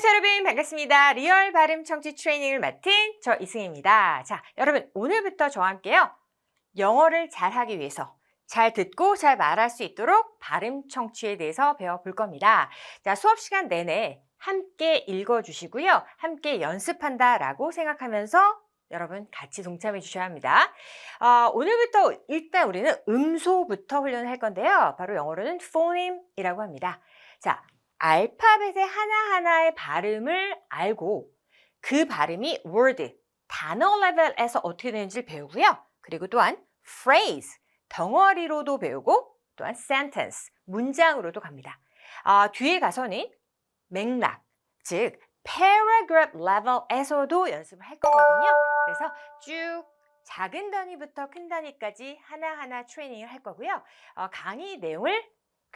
안녕하세요 여러분, 반갑습니다. 리얼 발음 청취 트레이닝을 맡은 저 이승희입니다. 자, 여러분 오늘부터 저와 함께요, 영어를 잘하기 위해서 잘 듣고 잘 말할 수 있도록 발음 청취에 대해서 배워볼 겁니다. 자, 수업 시간 내내 함께 읽어주시고요, 함께 연습한다라고 생각하면서 여러분 같이 동참해 주셔야 합니다. 오늘부터 일단 우리는 음소부터 훈련을 할 건데요. 바로 영어로는 phoneme이라고 합니다. 자, 알파벳의 하나하나의 발음을 알고 그 발음이 word, 단어 레벨에서 어떻게 되는지를 배우고요. 그리고 또한 phrase, 덩어리로도 배우고 또한 sentence, 문장으로도 갑니다. 뒤에 가서는 맥락, 즉 paragraph level에서도 연습을 할 거거든요. 그래서 쭉 작은 단위부터 큰 단위까지 하나하나 트레이닝을 할 거고요. 강의 내용을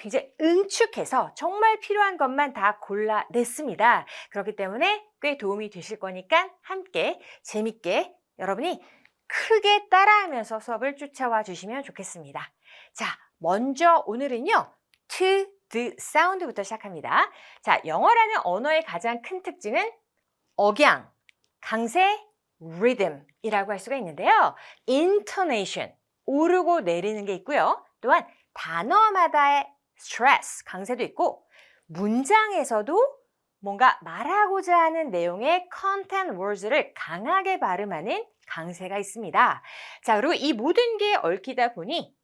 굉장히 응축해서 정말 필요한 것만 다 골라냈습니다. 그렇기 때문에 꽤 도움이 되실 거니까 함께 재밌게 여러분이 크게 따라하면서 수업을 쫓아와 주시면 좋겠습니다. 자, 먼저 오늘은요, to, the 사운드부터 시작합니다. 자, 영어라는 언어의 가장 큰 특징은 억양, 강세, rhythm이라고 할 수가 있는데요. intonation, 오르고 내리는 게 있고요. 또한 단어마다의 stress, 강세도 있고, 문장에서도 뭔가 말하고자 하는 내용의 content words를 강하게 발음하는 강세가 있습니다. 자, 그리고 이 모든 게 얽히다 보니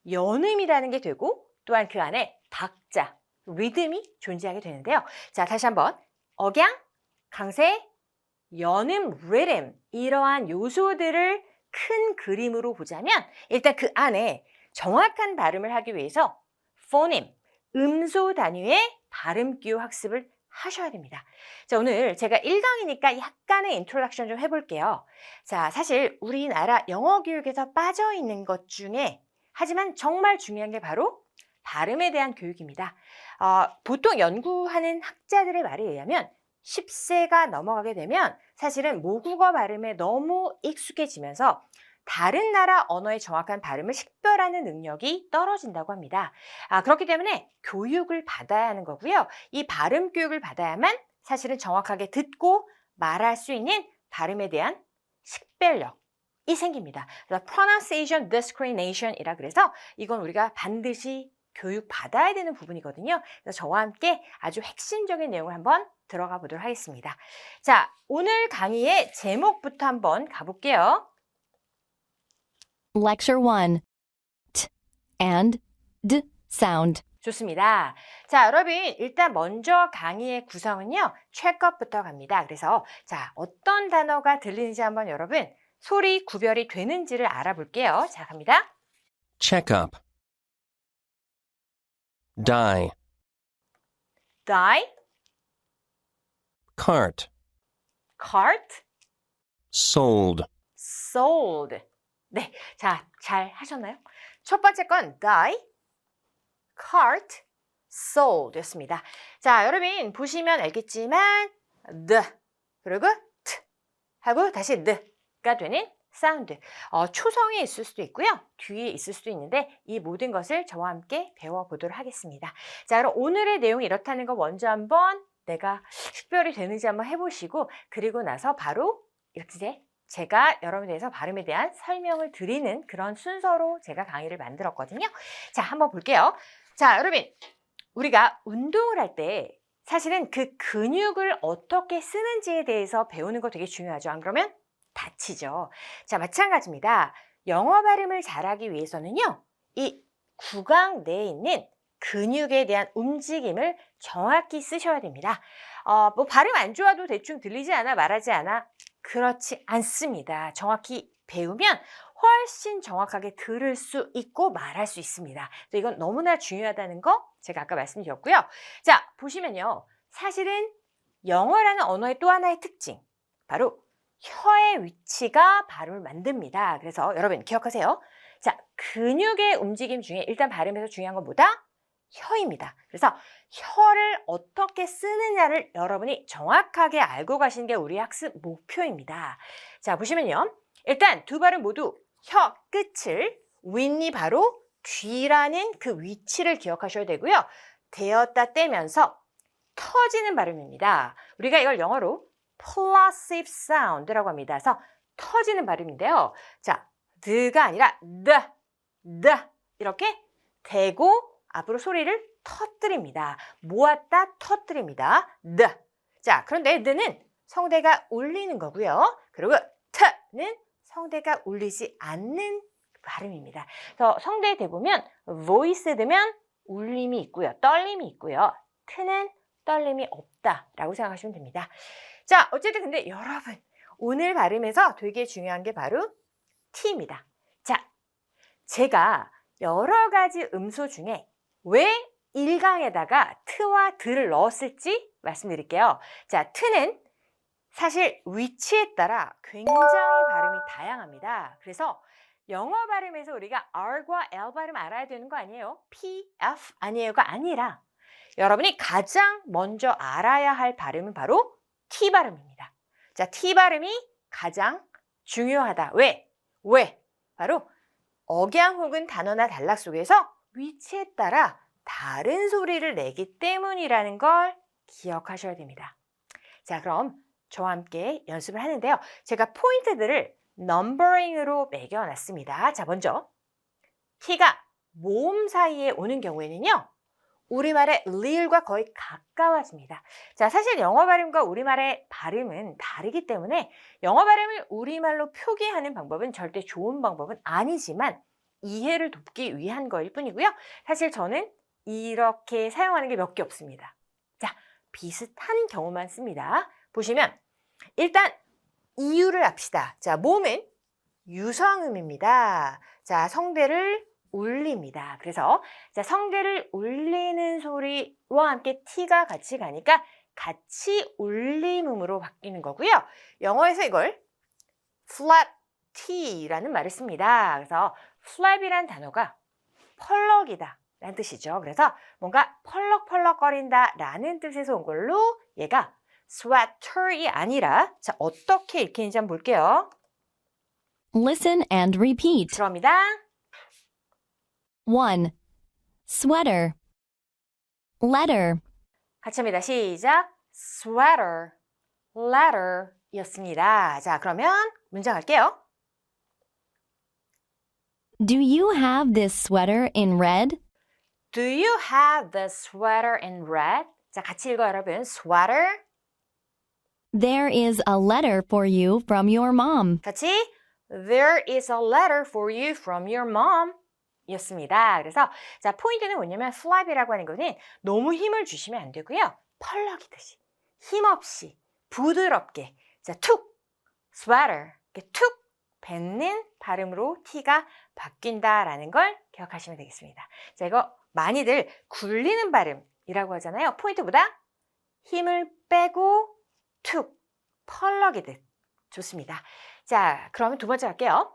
연음이라는 게 되고, 또한 그 안에 박자, 리듬이 존재하게 되는데요. 자, 다시 한번 억양, 강세, 연음, 리듬, 이러한 요소들을 큰 그림으로 보자면 일단 그 안에 정확한 발음을 하기 위해서 phoneme, 음소 단위의 발음 기호 학습을 하셔야 됩니다. 자, 오늘 제가 1강이니까 약간의 인트로덕션 좀 해볼게요. 자, 사실 우리나라 영어 교육에서 빠져있는 것 중에 하지만 정말 중요한 게 바로 발음에 대한 교육입니다. 보통 연구하는 학자들의 말에 의하면 10세가 넘어가게 되면 사실은 모국어 발음에 너무 익숙해지면서 다른 나라 언어의 정확한 발음을 식별하는 능력이 떨어진다고 합니다. 그렇기 때문에 교육을 받아야 하는 거고요. 이 발음 교육을 받아야만 사실은 정확하게 듣고 말할 수 있는 발음에 대한 식별력이 생깁니다. 그래서 pronunciation discrimination이라 그래서 이건 우리가 반드시 교육 받아야 되는 부분이거든요. 그래서 저와 함께 아주 핵심적인 내용을 한번 들어가 보도록 하겠습니다. 자, 오늘 강의의 제목부터 한번 가볼게요. Lecture 1. T and D sound. 좋습니다. 자, 여러분 일단 먼저 강의의 구성은요, 체크업부터 갑니다. 그래서 자, 어떤 단어가 들리는지 한번 여러분 소리 구별이 되는지를 알아볼게요. 자, 갑니다. Check up. Die. die, Cart. cart, Sold. sold. 네, 자, 잘 하셨나요? 첫 번째 건 die, cart, sold 였습니다. 자, 여러분 보시면 알겠지만 the, 그리고 t 하고 다시 the가 되는 사운드. 초성에 있을 수도 있고요, 뒤에 있을 수도 있는데 이 모든 것을 저와 함께 배워보도록 하겠습니다. 자, 그럼 오늘의 내용이 이렇다는 거 먼저 한번 내가 식별이 되는지 한번 해보시고, 그리고 나서 바로 이렇게 제가 여러분에 대해서 발음에 대한 설명을 드리는 그런 순서로 제가 강의를 만들었거든요. 자, 한번 볼게요. 자, 여러분 우리가 운동을 할 때 사실은 그 근육을 어떻게 쓰는지에 대해서 배우는 거 되게 중요하죠. 안 그러면 다치죠. 자, 마찬가지입니다. 영어 발음을 잘하기 위해서는요, 이 구강 내에 있는 근육에 대한 움직임을 정확히 쓰셔야 됩니다. 뭐 발음 안 좋아도 대충 들리지 않아, 말하지 않아? 그렇지 않습니다. 정확히 배우면 훨씬 정확하게 들을 수 있고 말할 수 있습니다. 이건 너무나 중요하다는 거 제가 아까 말씀드렸고요. 자, 보시면요, 사실은 영어라는 언어의 또 하나의 특징, 바로 혀의 위치가 발음을 만듭니다. 그래서 여러분 기억하세요. 자, 근육의 움직임 중에 일단 발음에서 중요한 건 뭐다? 혀입니다. 그래서 혀를 어떻게 쓰느냐를 여러분이 정확하게 알고 가시는 게 우리 학습 목표입니다. 자, 보시면요, 일단 두 발음 모두 혀 끝을 윗니 바로 뒤라는 그 위치를 기억하셔야 되고요. 대었다 떼면서 터지는 발음입니다. 우리가 이걸 영어로 plosive sound라고 합니다. 그래서 터지는 발음인데요. 자, 드가 아니라 드 이렇게 대고 앞으로 소리를 터뜨립니다. 모았다 터뜨립니다. 자, 그런데 드는 성대가 울리는 거고요. 그리고 트는 성대가 울리지 않는 발음입니다. 그래서 성대에 대보면 voice 되면 울림이 있고요. 떨림이 있고요. 트는 떨림이 없다라고 생각하시면 됩니다. 자, 어쨌든 근데 여러분 오늘 발음에서 되게 중요한 게 바로 T입니다. 자, 제가 여러 가지 음소 중에 왜 1강에다가 트와 드를 넣었을지 말씀드릴게요. 자, 트는 사실 위치에 따라 굉장히 발음이 다양합니다. 그래서 영어 발음에서 우리가 R과 L 발음 알아야 되는 거 아니에요? P, F 아니에요가 아니라 여러분이 가장 먼저 알아야 할 발음은 바로 T 발음입니다. 자, T 발음이 가장 중요하다. 왜? 바로 억양 혹은 단어나 단락 속에서 위치에 따라 다른 소리를 내기 때문이라는 걸 기억하셔야 됩니다. 자, 그럼 저와 함께 연습을 하는데요. 제가 포인트들을 넘버링으로 매겨놨습니다. 자, 먼저 T가 모음 사이에 오는 경우에는요. 우리말의 리을과 거의 가까워집니다. 자, 사실 영어 발음과 우리말의 발음은 다르기 때문에 영어 발음을 우리말로 표기하는 방법은 절대 좋은 방법은 아니지만 이해를 돕기 위한 거일 뿐이고요. 사실 저는 이렇게 사용하는 게 몇 개 없습니다. 자, 비슷한 경우만 씁니다. 보시면 일단 이유를 합시다. 자, 모음은 유성음입니다. 자, 성대를 울립니다. 그래서 자, 성대를 울리는 소리와 함께 T가 같이 가니까 같이 울림음으로 바뀌는 거고요. 영어에서 이걸 flap T라는 말을 씁니다. 그래서 flap이란 단어가 펄럭이다 라는 뜻이죠. 그래서 뭔가 펄럭펄럭거린다 라는 뜻에서 온 걸로 얘가 sweater이 아니라 자, 어떻게 읽히는지 한번 볼게요. Listen and repeat. 들어갑니다. 1. Sweater. Letter. 같이 합니다. 시작. sweater, letter 였습니다. 자, 그러면 문장 할게요. Do you have this sweater in red? Do you have the sweater in red? 자, 같이 읽어요, 여러분. sweater. There is a letter for you from your mom. 같이 There is a letter for you from your mom. 였습니다. 그래서 자, 포인트는 뭐냐면 flap이라고 하는 거는 너무 힘을 주시면 안 되고요. 펄럭이듯이 힘없이 부드럽게 자, 툭 sweater 이렇게 툭 뱉는 발음으로 T가 바뀐다라는 걸 기억하시면 되겠습니다. 자, 이거 많이들 굴리는 발음이라고 하잖아요. 포인트보다 힘을 빼고 툭 펄럭이듯 좋습니다. 자, 그러면 두 번째 갈게요.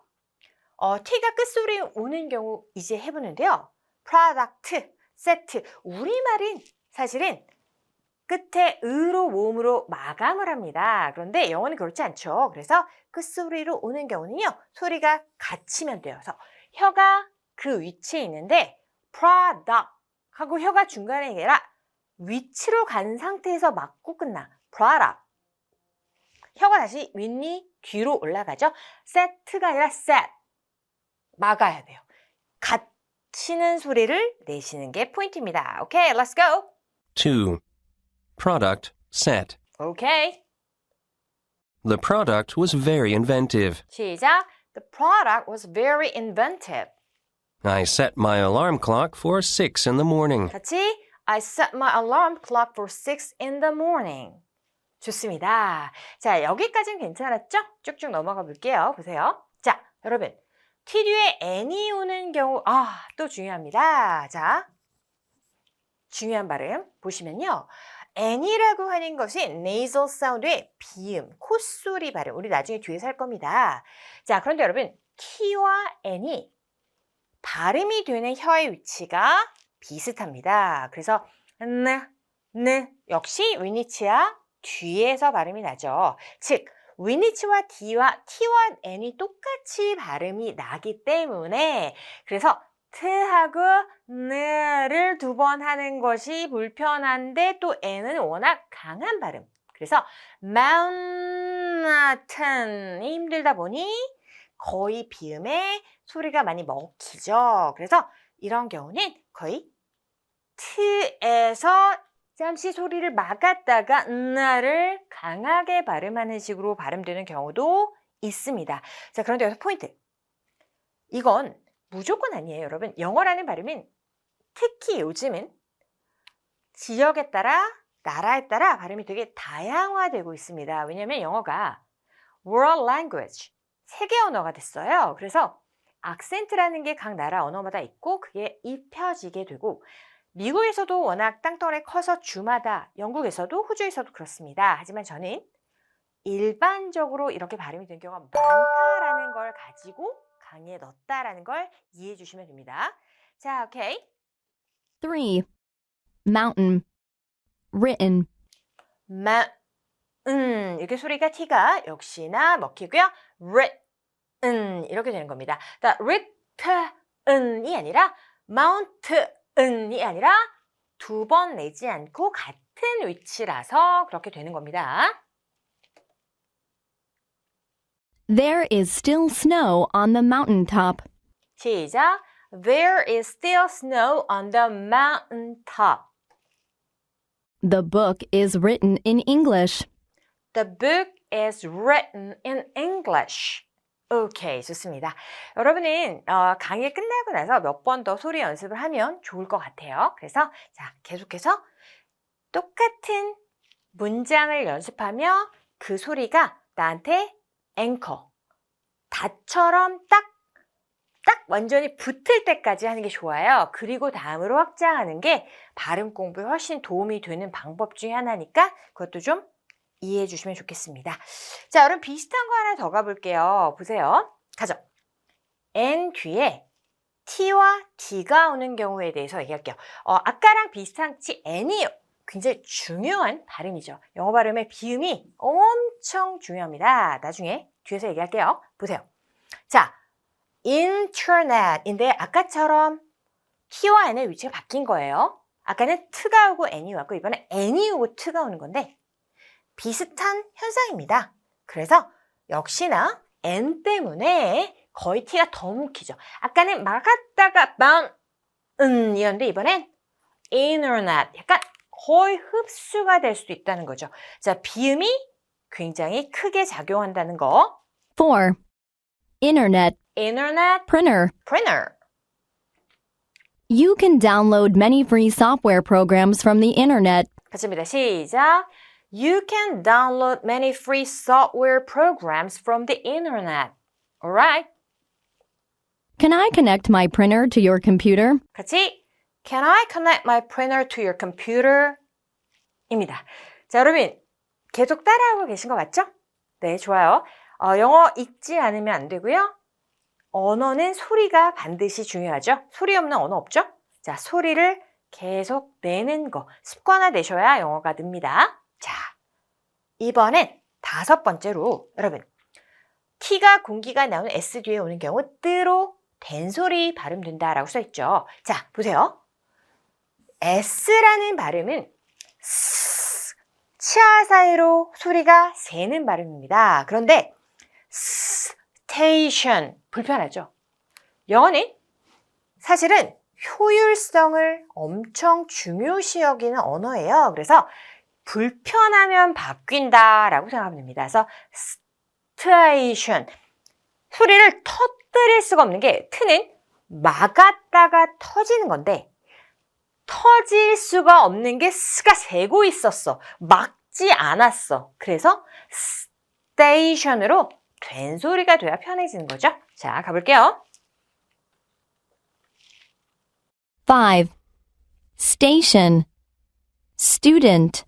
T가 끝소리 오는 경우 이제 해보는데요. product, set. 우리말은 사실은 끝에 으로 모음으로 마감을 합니다. 그런데 영어는 그렇지 않죠. 그래서 끝소리로 오는 경우는요. 소리가 갇히면 돼요. 그래서 혀가 그 위치에 있는데 product 하고 혀가 중간에 아니라 위치로 간 상태에서 맞고 끝나. product. 혀가 다시 윗니 뒤로 올라가죠. set가 아니라 set. 막아야 돼요. 갇히는 소리를 내시는 게 포인트입니다. 오케이, let's go. 2. Product set. 오케이. The product was very inventive. 시작. The product was very inventive. I set my alarm clock for 6 in the morning. 같이 I set my alarm clock for 6 in the morning. 좋습니다. 자, 여기까지는 괜찮았죠? 쭉쭉 넘어가 볼게요. 보세요. 자, 여러분. T 뒤에 N이 오는 경우 또 중요합니다. 자, 중요한 발음 보시면요. N이라고 하는 것이 nasal sound의 비음, 콧소리 발음. 우리 나중에 뒤에서 할 겁니다. 자, 그런데 여러분 T와 N이 발음이 되는 혀의 위치가 비슷합니다. 그래서 역시 윗니치와 뒤에서 발음이 나죠. 즉 윗니치와 T와 N이 똑같이 발음이 나기 때문에 그래서 트하고 느를 두 번 하는 것이 불편한데 또 n은 워낙 강한 발음. 그래서 mountain이 힘들다 보니 거의 비음에 소리가 많이 먹히죠. 그래서 이런 경우는 거의 트에서 잠시 소리를 막았다가 나를 강하게 발음하는 식으로 발음되는 경우도 있습니다. 자, 그런데 여기서 포인트. 이건 무조건 아니에요, 여러분. 영어라는 발음은 특히 요즘은 지역에 따라, 나라에 따라 발음이 되게 다양화되고 있습니다. 왜냐하면 영어가 world language, 세계 언어가 됐어요. 그래서 악센트라는 게 각 나라 언어마다 있고 그게 입혀지게 되고 미국에서도 워낙 땅덩어리 커서 주마다, 영국에서도 호주에서도 그렇습니다. 하지만 저는 일반적으로 이렇게 발음이 되는 경우가 많다라는 걸 가지고 강의에 넣었다라는 걸 이해해 주시면 됩니다. 자, 오케이. 3. Mountain. Written. 이렇게 소리가 T가 역시나 먹히고요. written 이렇게 되는 겁니다. written이 아니라 mountain이 아니라 두 번 내지 않고 같은 위치라서 그렇게 되는 겁니다. There is still snow on the mountain top. 시작. There is still snow on the mountain top. The book is written in English. The book is written in English. 오케이, 좋습니다. 여러분은 강의 끝나고 나서 몇 번 더 소리 연습을 하면 좋을 것 같아요. 그래서 자, 계속해서 똑같은 문장을 연습하며 그 소리가 나한테 앵커, 닷처럼 딱 완전히 붙을 때까지 하는 게 좋아요. 그리고 다음으로 확장하는 게 발음 공부에 훨씬 도움이 되는 방법 중에 하나니까 그것도 좀 이해해 주시면 좋겠습니다. 자, 여러분 비슷한 거 하나 더 가볼게요. 보세요. 가죠. N 뒤에 T와 D가 오는 경우에 대해서 얘기할게요. 아까랑 비슷한지 N이 굉장히 중요한 발음이죠. 영어 발음의 비음이 엄청 중요합니다. 나중에 뒤에서 얘기할게요. 보세요. 자, internet인데 아까처럼 T와 N의 위치가 바뀐 거예요. 아까는 T가 오고 N이 왔고 이번에 N이 오고 T가 오는 건데 비슷한 현상입니다. 그래서 역시나 N 때문에 거의 T가 더 묵히죠. 아까는 막았다가 이었는데 이번엔 internet, 약간 거의 흡수가 될 수도 있다는 거죠. 자, 비음이 굉장히 크게 작용한다는 거. 4. Internet. Internet Printer. printer. You can download many free software programs from the internet. 같이입니다. 시작. You can download many free software programs from the internet. Alright. Can I connect my printer to your computer? 같이 Can I connect my printer to your computer? 입니다. 자, 여러분 계속 따라하고 계신 거 맞죠? 네, 좋아요. 영어 읽지 않으면 안 되고요. 언어는 소리가 반드시 중요하죠. 소리 없는 언어 없죠? 자, 소리를 계속 내는 거 습관화 되셔야 영어가 늡니다. 자, 이번엔 5번째로 여러분 T가 공기가 나오는 S 뒤에 오는 경우 뜨로 된 소리 발음된다라고 써있죠. 자, 보세요. S라는 발음은 스, 치아 사이로 소리가 새는 발음입니다. 그런데 스테이션 불편하죠. 영어는 사실은 효율성을 엄청 중요시 여기는 언어예요. 그래서 불편하면 바뀐다라고 생각하면 됩니다. 그래서 스테이션 소리를 터뜨릴 수가 없는 게 트는 막았다가 터지는 건데 터질 수가 없는 게 스가 새고 있었어. 막지 않았어. 그래서 스테이션으로 된 소리가 돼야 편해지는 거죠. 자, 가볼게요. 5. Station. Student.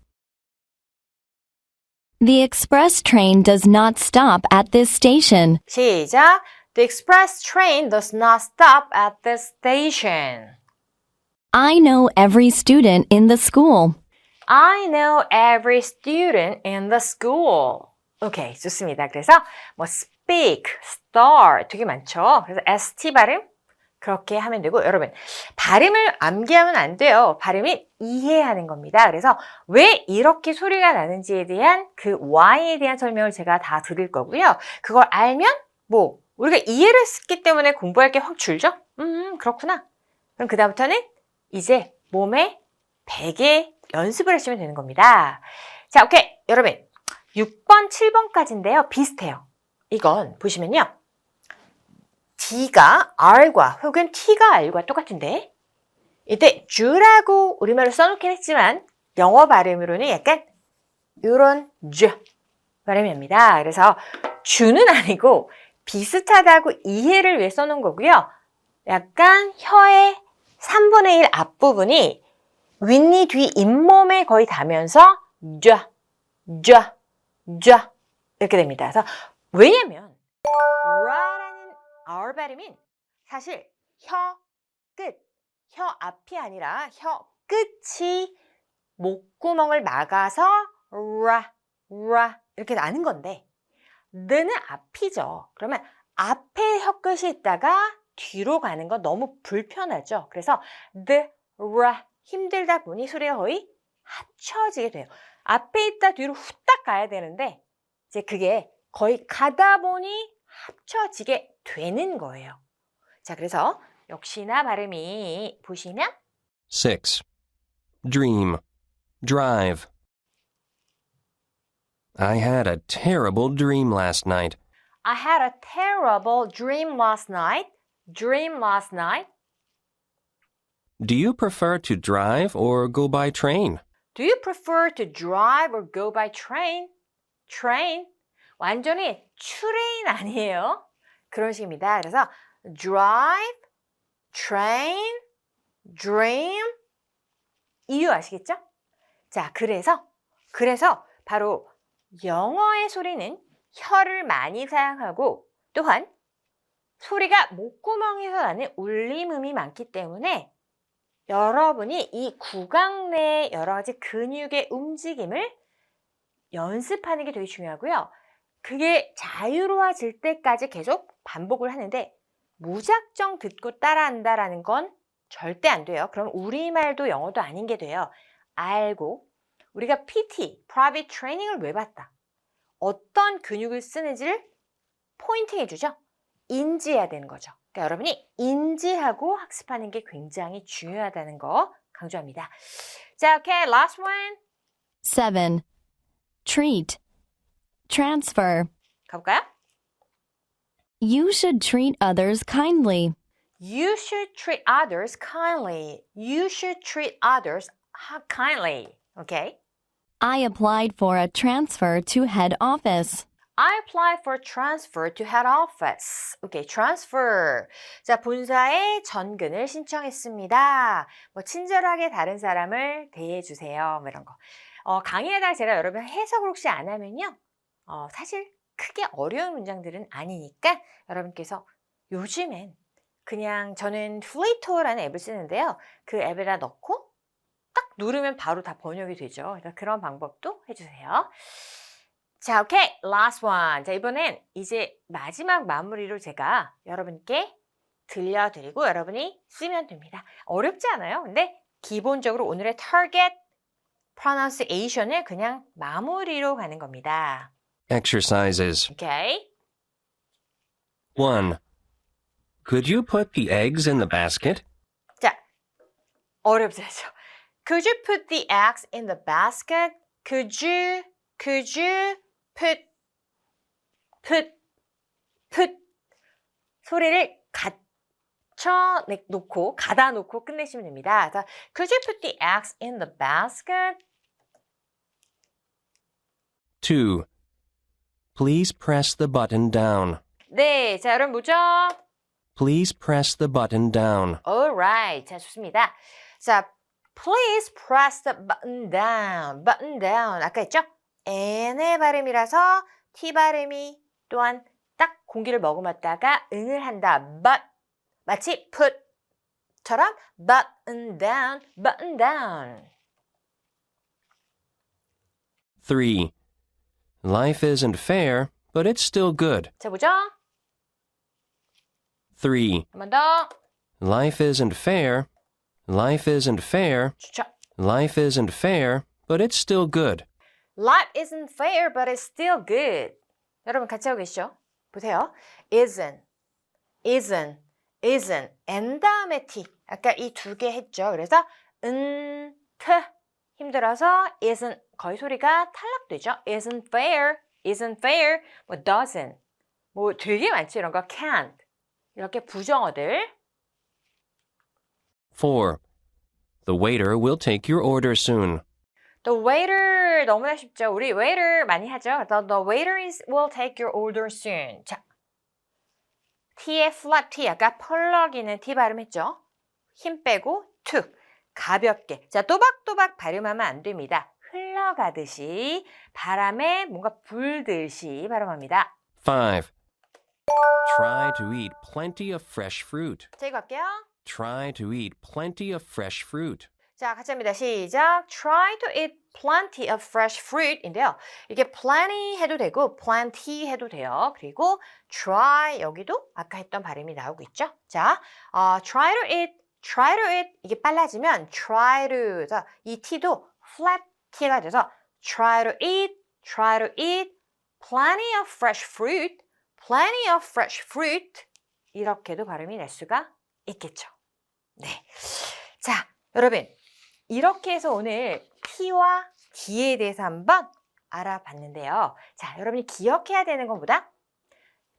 The express train does not stop at this station. 시작. The express train does not stop at this station. I know every student in the school. I know every student in the school. 오케이, 좋습니다. 그래서 speak, start 되게 많죠. 그래서 ST 발음 그렇게 하면 되고 여러분 발음을 암기하면 안 돼요. 발음을 이해하는 겁니다. 그래서 왜 이렇게 소리가 나는지에 대한 그 why에 대한 설명을 제가 다 드릴 거고요. 그걸 알면 뭐 우리가 이해를 했기 때문에 공부할 게 확 줄죠? 그렇구나. 그럼 그다음부터는 이제 몸에 베개 연습을 하시면 되는 겁니다. 자, 오케이. 여러분 6번, 7번까지인데요. 비슷해요. 이건 보시면요. D가 R과 혹은 T가 R과 똑같은데 이때 주라고 우리말로 써놓긴 했지만 영어 발음으로는 약간 이런 주 발음입니다. 그래서 주는 아니고 비슷하다고 이해를 위해 써놓은 거고요. 약간 혀의 3분의 1 앞부분이 윗니 뒤 잇몸에 거의 닿으면서 좌, 좌, 좌 이렇게 됩니다. 그래서 왜냐면 라라는 R 발음인 사실 혀 끝, 혀 앞이 아니라 혀 끝이 목구멍을 막아서 라 이렇게 나는 건데 느는 앞이죠. 그러면 앞에 혀 끝이 있다가 뒤로 가는 건 너무 불편하죠. 그래서 라 힘들다 보니 소리가 거의 합쳐지게 돼요. 앞에 있다 뒤로 후딱 가야 되는데 이제 그게 거의 가다 보니 합쳐지게 되는 거예요. 자, 그래서 역시나 발음이 보시면 6. Dream. Drive. I had a terrible dream last night. I had a terrible dream last night. Dream last night. Do you prefer to drive or go by train? Do you prefer to drive or go by train? Train. 완전히 트레인 아니에요? 그런 식입니다. 그래서 drive, train, dream. 이유 아시겠죠? 자, 그래서 바로 영어의 소리는 혀를 많이 사용하고 또한 소리가 목구멍에서 나는 울림음이 많기 때문에 여러분이 이 구강 내의 여러 가지 근육의 움직임을 연습하는 게 되게 중요하고요. 그게 자유로워질 때까지 계속 반복을 하는데 무작정 듣고 따라한다라는 건 절대 안 돼요. 그럼 우리말도 영어도 아닌 게 돼요. 알고 우리가 PT, Private Training을 왜 봤다? 어떤 근육을 쓰는지를 포인팅 해주죠. 인지해야 되는 거죠. 그러니까 여러분이 인지하고 학습하는 게 굉장히 중요하다는 거 강조합니다. 자, 오케이, last one. 7. Treat. Transfer. 가볼까요? You should treat others kindly. You should treat others kindly. You should treat others kindly. Okay. I applied for a transfer to head office. I applied for transfer to head office. Okay, transfer. 자, 본사에 전근을 신청했습니다. 뭐 친절하게 다른 사람을 대해주세요. 뭐 이런 거. 강의에다가 제가 여러분 해석을 혹시 안 하면요. 사실 크게 어려운 문장들은 아니니까 여러분께서 요즘엔 그냥 저는 플레이토어라는 앱을 쓰는데요. 그 앱에다 넣고 딱 누르면 바로 다 번역이 되죠. 그러니까 그런 방법도 해주세요. 자, 오케이. last one. 자, 이번엔 이제 마지막 마무리로 제가 여러분께 들려드리고 여러분이 쓰면 됩니다. 어렵지 않아요. 근데 기본적으로 오늘의 target pronunciation을 그냥 마무리로 가는 겁니다. Exercises. 오케이. 1. Could you put the eggs in the basket? 자, 어렵죠. Could you put the eggs in the basket? Could you put 소리를 가다 놓고 끝내시면 됩니다. 그래서 Could you put the eggs in the basket? 2. Please press the button down. 네, 자, 여러분 뭐죠? Please press the button down. Alright, 자, 좋습니다. 자, please press the button down. Button down. 아까 했죠? N의 발음이라서 T 발음이 또한 딱 공기를 머금었다가 응을 한다. But 마치 put처럼 button down, button down. 3. Life isn't fair, but it's still good. 자, 보죠? 3. 한 번 더. Life isn't fair. Life isn't fair. 좋죠. Life isn't fair, but it's still good. Life isn't fair, but it's still good. 여러분 같이 하고 계시죠? 보세요. isn't, and 다음에 t. 아까 이 두 개 했죠. 그래서 t 힘들어서 isn't 거의 소리가 탈락되죠. isn't fair, 뭐 doesn't, 뭐 되게 많죠. 이런 거 can't. 이렇게 부정어들. 4. The waiter will take your order soon. The waiter 너무나 쉽죠. 우리 waiter 많이 하죠. The waiter will take your order soon. 자, T의 flat T 아까 펄럭이는 T 발음했죠. 힘 빼고 to 가볍게. 자, 또박또박 발음하면 안 됩니다. 흘러가듯이 바람에 뭔가 불듯이 발음합니다. 5. Try to eat plenty of fresh fruit. 자, 이거 할게요. Try to eat plenty of fresh fruit. 자, 같이 합니다. 시작. Try to eat plenty of fresh fruit인데요. 이게 plenty 해도 되고 plenty 해도 돼요. 그리고 try 여기도 아까 했던 발음이 나오고 있죠. 자, try to eat 이게 빨라지면 try to 이 t도 flat t가 돼서 try to eat plenty of fresh fruit 이렇게도 발음이 날 수가 있겠죠. 네. 자, 여러분 이렇게 해서 오늘 T와 D에 대해서 한번 알아봤는데요. 자, 여러분이 기억해야 되는 것보다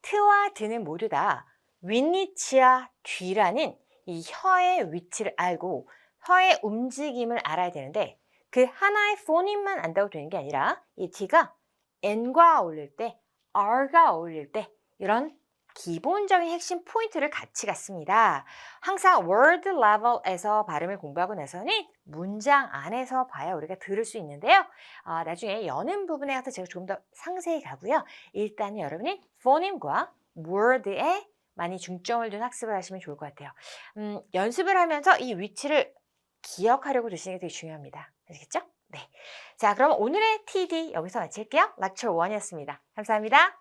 T와 D는 모두 다 윗니치와 뒤라는 이 혀의 위치를 알고 혀의 움직임을 알아야 되는데 그 하나의 포님만 안다고 되는 게 아니라 이 T가 N과 어울릴 때, R과 어울릴 때 이런 기본적인 핵심 포인트를 같이 갖습니다. 항상 word level에서 발음을 공부하고 나서는 문장 안에서 봐야 우리가 들을 수 있는데요. 나중에 여는 부분에 가서 제가 조금 더 상세히 가고요. 일단은 여러분이 포님과 word에 많이 중점을 둔 학습을 하시면 좋을 것 같아요. 연습을 하면서 이 위치를 기억하려고 드시는 게 되게 중요합니다. 아시겠죠? 네. 자, 그럼 오늘의 TD 여기서 마칠게요. lecture 1이었습니다. 감사합니다.